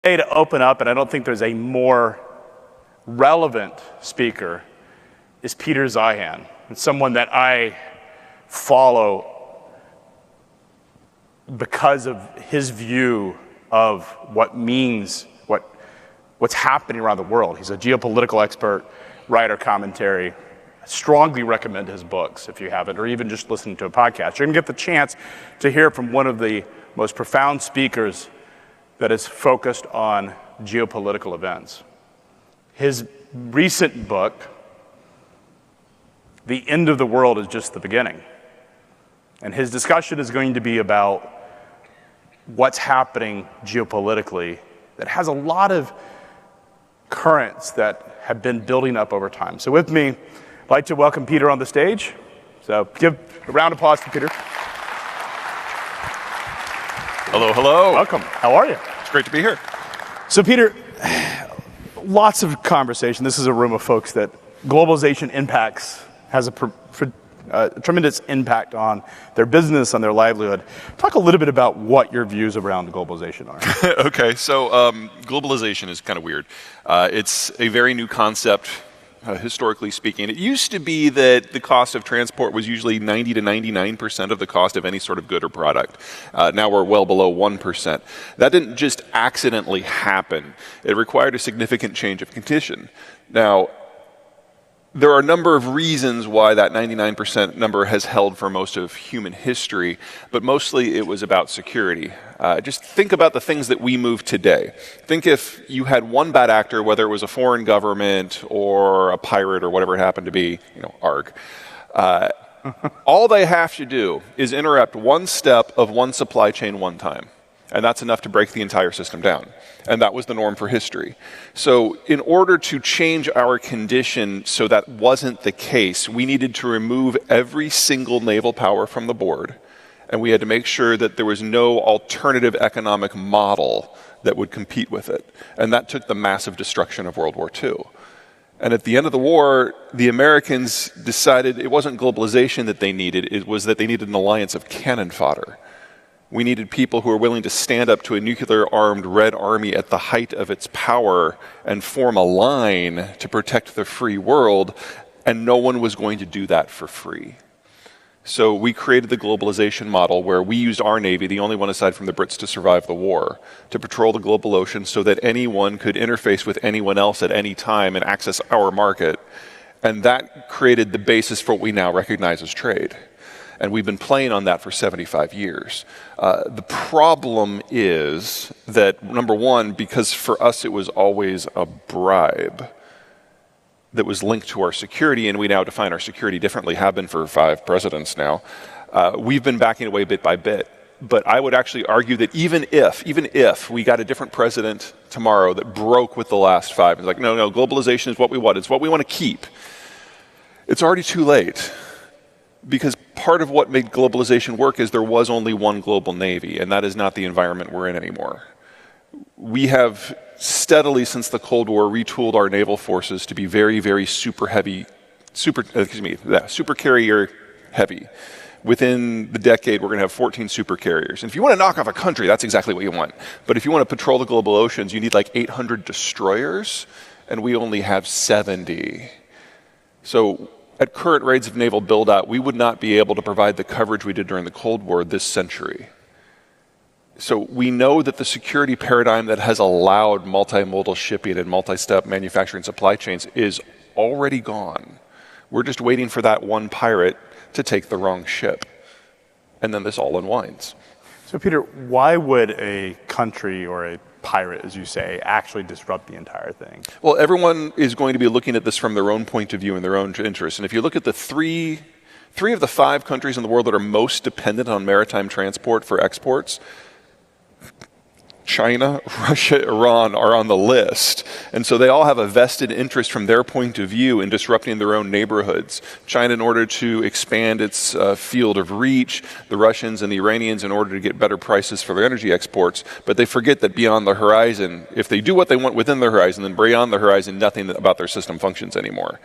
To open up, and I don't think there's a more relevant speaker, is Peter Zeihan. It's someone that I follow because of his view of what means, what's happening around the world. He's a geopolitical expert, writer, commentary. I strongly recommend his books if you haven't, or even just listening to a podcast. You're gonna get the chance to hear from one of the most profound speakers that is focused on geopolitical events. His recent book, The End of the World is Just the Beginning. And his discussion is going to be about what's happening geopolitically that has a lot of currents that have been building up over time. So with me, I'd like to welcome Peter on the stage. So give a round of applause to Peter. Hello, hello. Welcome. How are you? It's great to be here. So Peter, lots of conversation. This is a room of folks that globalization has a tremendous impact on their business, on their livelihood. Talk a little bit about what your views around globalization are. Okay, so globalization is kind of weird. It's a very new concept, historically speaking. It used to be that the cost of transport was usually 90 to 99% of the cost of any sort of good or product. Now we're well below 1%. That didn't just accidentally happen. It required a significant change of condition. Now, there are a number of reasons why that 99% number has held for most of human history, but mostly it was about security. Just think about the things that we move today. Think if you had one bad actor, whether it was a foreign government or a pirate or whatever it happened to be, ARG. All they have to do is interrupt one step of one supply chain one time. And that's enough to break the entire system down. And that was the norm for history. So in order to change our condition so that wasn't the case, we needed to remove every single naval power from the board. And we had to make sure that there was no alternative economic model that would compete with it. And that took the massive destruction of World War II. And at the end of the war, the Americans decided it wasn't globalization that they needed, it was that they needed an alliance of cannon fodder. We needed people who were willing to stand up to a nuclear-armed Red Army at the height of its power and form a line to protect the free world, and no one was going to do that for free. So we created the globalization model where we used our Navy, the only one aside from the Brits to survive the war, to patrol the global ocean so that anyone could interface with anyone else at any time and access our market. And that created the basis for what we now recognize as trade. And we've been playing on that for 75 years. The problem is that, number one, because for us it was always a bribe that was linked to our security, and we now define our security differently, have been for 5 presidents now, we've been backing away bit by bit. But I would actually argue that even if we got a different president tomorrow that broke with the last 5, it's like, no, globalization is what we want, it's what we want to keep, it's already too late. Because part of what made globalization work is there was only one global navy, and that is not the environment we're in anymore. We have steadily, since the Cold War, retooled our naval forces to be very, very super carrier heavy. Within the decade, we're going to have 14 super carriers. And if you want to knock off a country, that's exactly what you want. But if you want to patrol the global oceans, you need like 800 destroyers, and we only have 70. So at current rates of naval build-out, we would not be able to provide the coverage we did during the Cold War this century. So we know that the security paradigm that has allowed multimodal shipping and multi-step manufacturing supply chains is already gone. We're just waiting for that one pirate to take the wrong ship. And then this all unwinds. So Peter, why would a country or a pirate, as you say, actually disrupt the entire thing? Well, everyone is going to be looking at this from their own point of view and their own interests. And if you look at the three of the 5 countries in the world that are most dependent on maritime transport for exports, China, Russia, Iran are on the list. And so they all have a vested interest from their point of view in disrupting their own neighborhoods. China in order to expand its field of reach, the Russians and the Iranians in order to get better prices for their energy exports. But they forget that beyond the horizon, if they do what they want within the horizon, then beyond the horizon, nothing about their system functions anymore.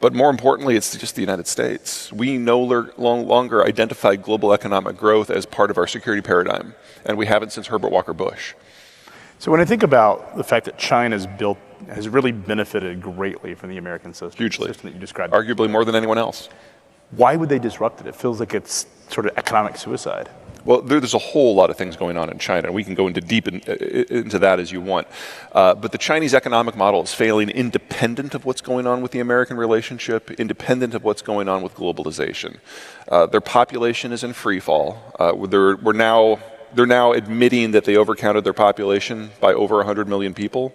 But more importantly, it's just the United States. We no longer identify global economic growth as part of our security paradigm. And we haven't since Herbert Walker Bush. So when I think about the fact that China's has really benefited greatly from the American system, Hugely. the system that you described, Arguably more than anyone else. why would they disrupt it? It feels like it's sort of economic suicide. Well, there's a whole lot of things going on in China, and we can go into into that as you want. But the Chinese economic model is failing independent of what's going on with the American relationship, independent of what's going on with globalization. Their population is in free fall. They're now admitting that they overcounted their population by over 100 million people,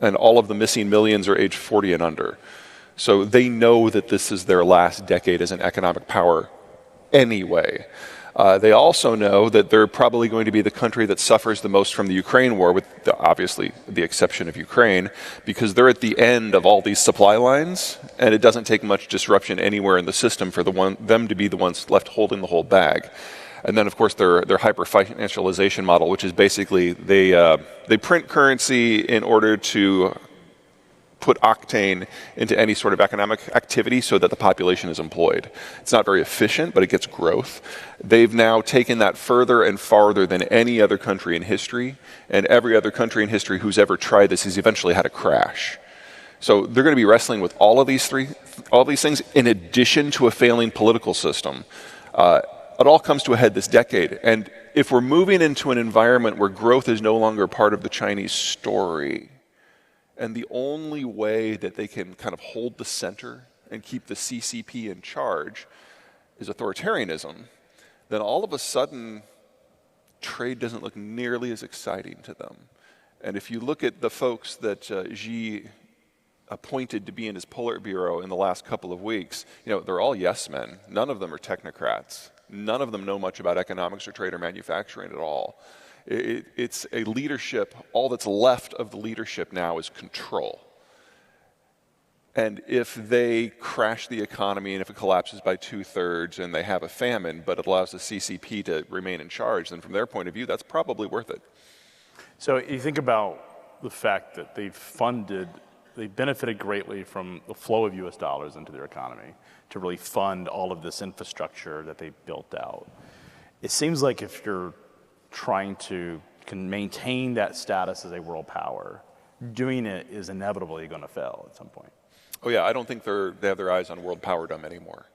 and all of the missing millions are age 40 and under. So they know that this is their last decade as an economic power anyway. They also know that they're probably going to be the country that suffers the most from the Ukraine war, with obviously the exception of Ukraine, because they're at the end of all these supply lines, and it doesn't take much disruption anywhere in the system for them to be the ones left holding the whole bag. And then, of course, their hyper-financialization model, which is basically they print currency in order to put octane into any sort of economic activity so that the population is employed. It's not very efficient, but it gets growth. They've now taken that further and farther than any other country in history, and every other country in history who's ever tried this has eventually had a crash. So they're going to be wrestling with all of these things in addition to a failing political system. It all comes to a head this decade, and if we're moving into an environment where growth is no longer part of the Chinese story, and the only way that they can kind of hold the center and keep the CCP in charge is authoritarianism, then all of a sudden, trade doesn't look nearly as exciting to them. And if you look at the folks that Xi appointed to be in his Politburo in the last couple of weeks, they're all yes men. None of them are technocrats. None of them know much about economics or trade or manufacturing at all. It's a leadership, all that's left of the leadership now is control. And if they crash the economy and if it collapses by 2/3 and they have a famine, but it allows the CCP to remain in charge, then from their point of view, that's probably worth it. So you think about the fact that they benefited greatly from the flow of US dollars into their economy to really fund all of this infrastructure that they built out. It seems like if you're trying to maintain that status as a world power, doing it is inevitably going to fail at some point. Oh yeah, I don't think they have their eyes on world powerdom anymore.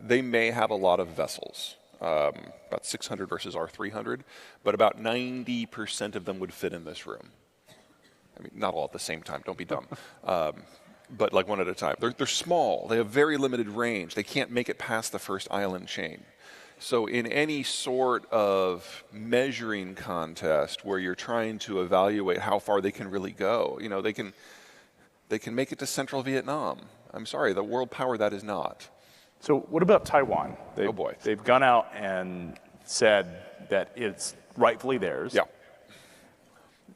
They may have a lot of vessels, about 600 versus our 300, but about 90% of them would fit in this room. I mean, not all at the same time, don't be dumb. But like one at a time. They're small, they have very limited range. They can't make it past the first island chain. So in any sort of measuring contest where you're trying to evaluate how far they can really go, they can make it to central Vietnam. I'm sorry, the world power that is not. So what about Taiwan? Oh boy. They've gone out and said that it's rightfully theirs. Yeah.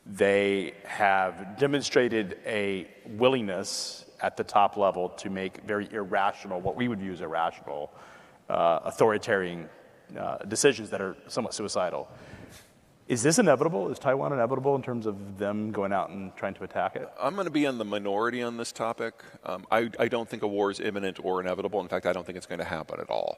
They have demonstrated a willingness at the top level to make very irrational, what we would view as irrational, authoritarian decisions that are somewhat suicidal. Is this inevitable? Is Taiwan inevitable in terms of them going out and trying to attack it? I'm going to be in the minority on this topic. I don't think a war is imminent or inevitable. In fact, I don't think it's going to happen at all.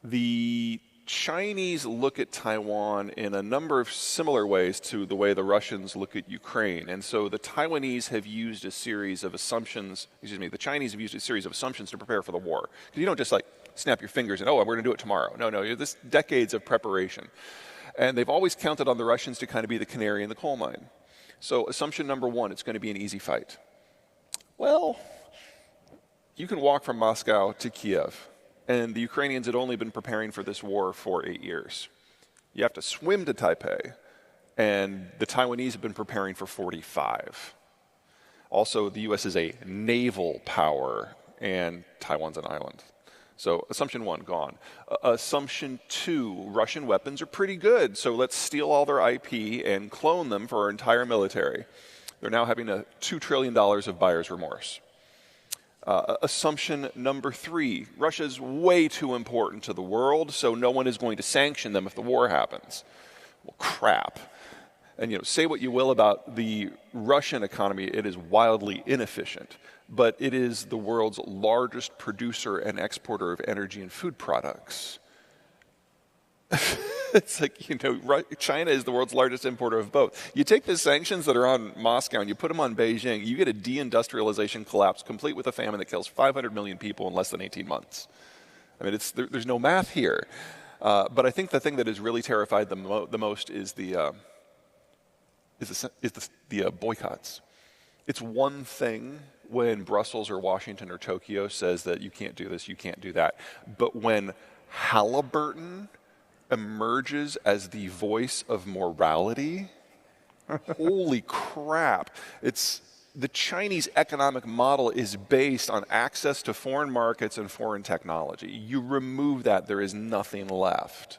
The Chinese look at Taiwan in a number of similar ways to the way the Russians look at Ukraine. And so the Taiwanese have used a series of assumptions, the Chinese have used a series of assumptions to prepare for the war. Because you don't just snap your fingers and, we're going to do it tomorrow. No, this decades of preparation. And they've always counted on the Russians to kind of be the canary in the coal mine. So assumption number one, it's going to be an easy fight. Well, you can walk from Moscow to Kiev. And the Ukrainians had only been preparing for this war for 8 years. You have to swim to Taipei, and the Taiwanese have been preparing for 45. Also, the U.S. is a naval power, and Taiwan's an island. So assumption one, gone. Assumption two, Russian weapons are pretty good, so let's steal all their IP and clone them for our entire military. They're now having $2 trillion of buyer's remorse. Assumption number three, Russia's way too important to the world, so no one is going to sanction them if the war happens. Well, crap. And say what you will about the Russian economy, it is wildly inefficient, but it is the world's largest producer and exporter of energy and food products. It's like, China is the world's largest importer of both. You take the sanctions that are on Moscow and you put them on Beijing, you get a deindustrialization collapse complete with a famine that kills 500 million people in less than 18 months. I mean, there's no math here. But I think the thing that has really terrified the most is the boycotts. It's one thing when Brussels or Washington or Tokyo says that you can't do this, you can't do that. But when Halliburton emerges as the voice of morality, holy crap. The Chinese economic model is based on access to foreign markets and foreign technology. You remove that, there is nothing left.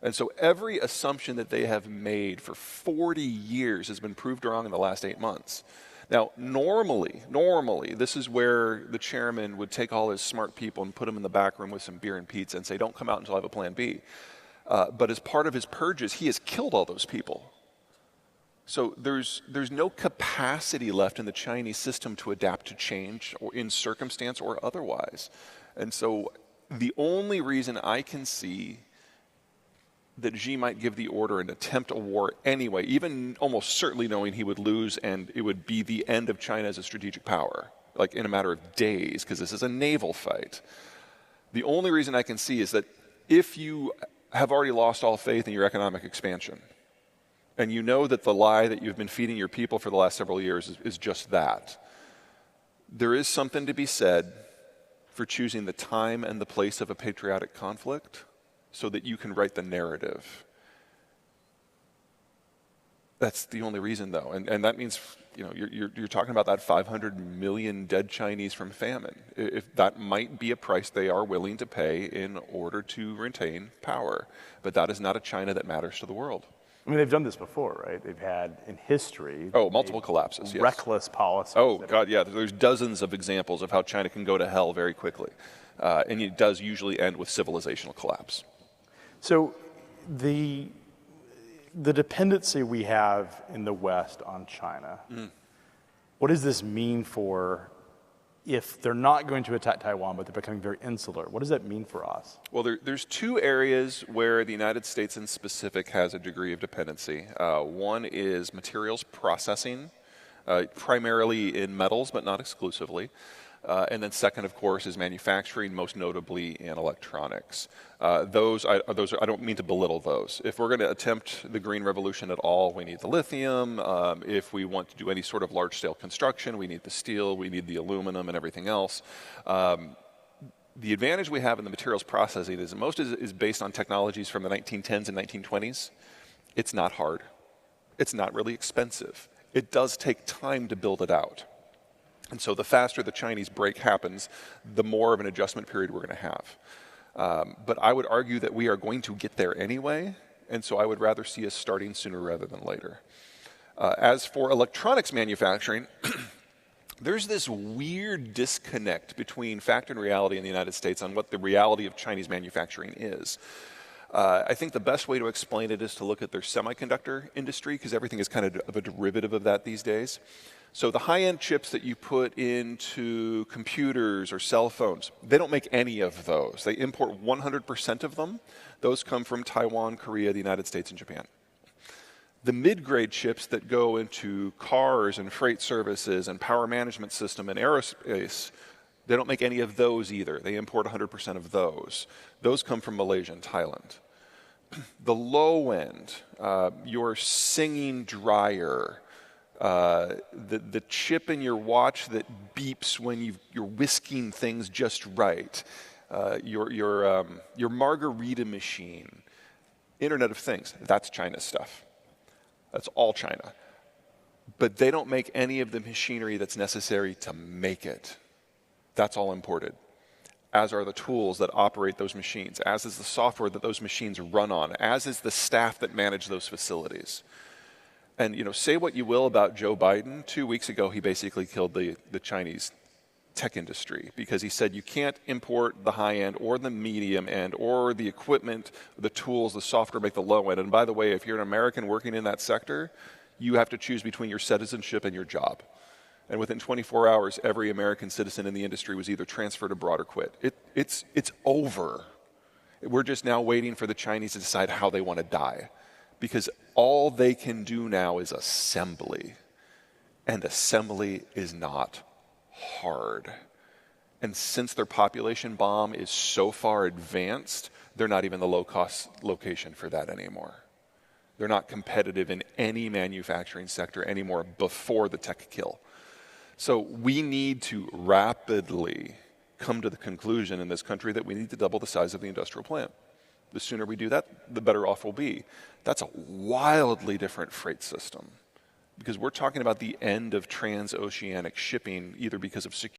And so every assumption that they have made for 40 years has been proved wrong in the last 8 months. Now, normally, this is where the chairman would take all his smart people and put them in the back room with some beer and pizza and say, don't come out until I have a plan B. But as part of his purges, he has killed all those people. So there's no capacity left in the Chinese system to adapt to change or in circumstance or otherwise. And so the only reason I can see that Xi might give the order and attempt a war anyway, even almost certainly knowing he would lose and it would be the end of China as a strategic power, like in a matter of days, because this is a naval fight. The only reason I can see is that if you have already lost all faith in your economic expansion, and you know that the lie that you've been feeding your people for the last several years is just that, there is something to be said for choosing the time and the place of a patriotic conflict so that you can write the narrative. That's the only reason, though. And that means, you're talking about that 500 million dead Chinese from famine. If that might be a price they are willing to pay in order to retain power. But that is not a China that matters to the world. I mean, they've done this before, right? They've had, in history... multiple collapses, yes. Reckless policies. Oh, God, yeah. There's dozens of examples of how China can go to hell very quickly. And it does usually end with civilizational collapse. So the dependency we have in the West on China, what does this mean for if they're not going to attack Taiwan, but they're becoming very insular? What does that mean for us? Well, there's two areas where the United States in specific has a degree of dependency. One is materials processing, primarily in metals, but not exclusively. And then second, of course, is manufacturing, most notably in electronics. I don't mean to belittle those. If we're going to attempt the green revolution at all, we need the lithium. If we want to do any sort of large-scale construction, we need the steel, we need the aluminum, and everything else. The advantage we have in the materials processing is most is based on technologies from the 1910s and 1920s. It's not hard. It's not really expensive. It does take time to build it out. And so the faster the Chinese break happens, the more of an adjustment period we're going to have. But I would argue that we are going to get there anyway, and so I would rather see us starting sooner rather than later. As for electronics manufacturing, there's this weird disconnect between fact and reality in the United States on what the reality of Chinese manufacturing is. I think the best way to explain it is to look at their semiconductor industry, because everything is kind of a derivative of that these days. So the high-end chips that you put into computers or cell phones, they don't make any of those. They import 100% of them. Those come from Taiwan, Korea, the United States, and Japan. The mid-grade chips that go into cars and freight services and power management system and aerospace, they don't make any of those either. They import 100% of those. Those come from Malaysia and Thailand. The low end, your singing dryer, the chip in your watch that beeps when you're whisking things just right, your margarita machine, Internet of Things, that's China's stuff. That's all China. But they don't make any of the machinery that's necessary to make it. That's all imported, as are the tools that operate those machines, as is the software that those machines run on, as is the staff that manage those facilities. And, say what you will about Joe Biden. 2 weeks ago, he basically killed the Chinese tech industry because he said you can't import the high end or the medium end or the equipment, the tools, the software make the low end. And by the way, if you're an American working in that sector, you have to choose between your citizenship and your job. And within 24 hours, every American citizen in the industry was either transferred abroad or quit. It's over. We're just now waiting for the Chinese to decide how they want to die, because all they can do now is assembly. And assembly is not hard. And since their population bomb is so far advanced, they're not even the low-cost location for that anymore. They're not competitive in any manufacturing sector anymore before the tech kill. So we need to rapidly come to the conclusion in this country that we need to double the size of the industrial plant. The sooner we do that, the better off we'll be. That's a wildly different freight system, because we're talking about the end of transoceanic shipping, either because of security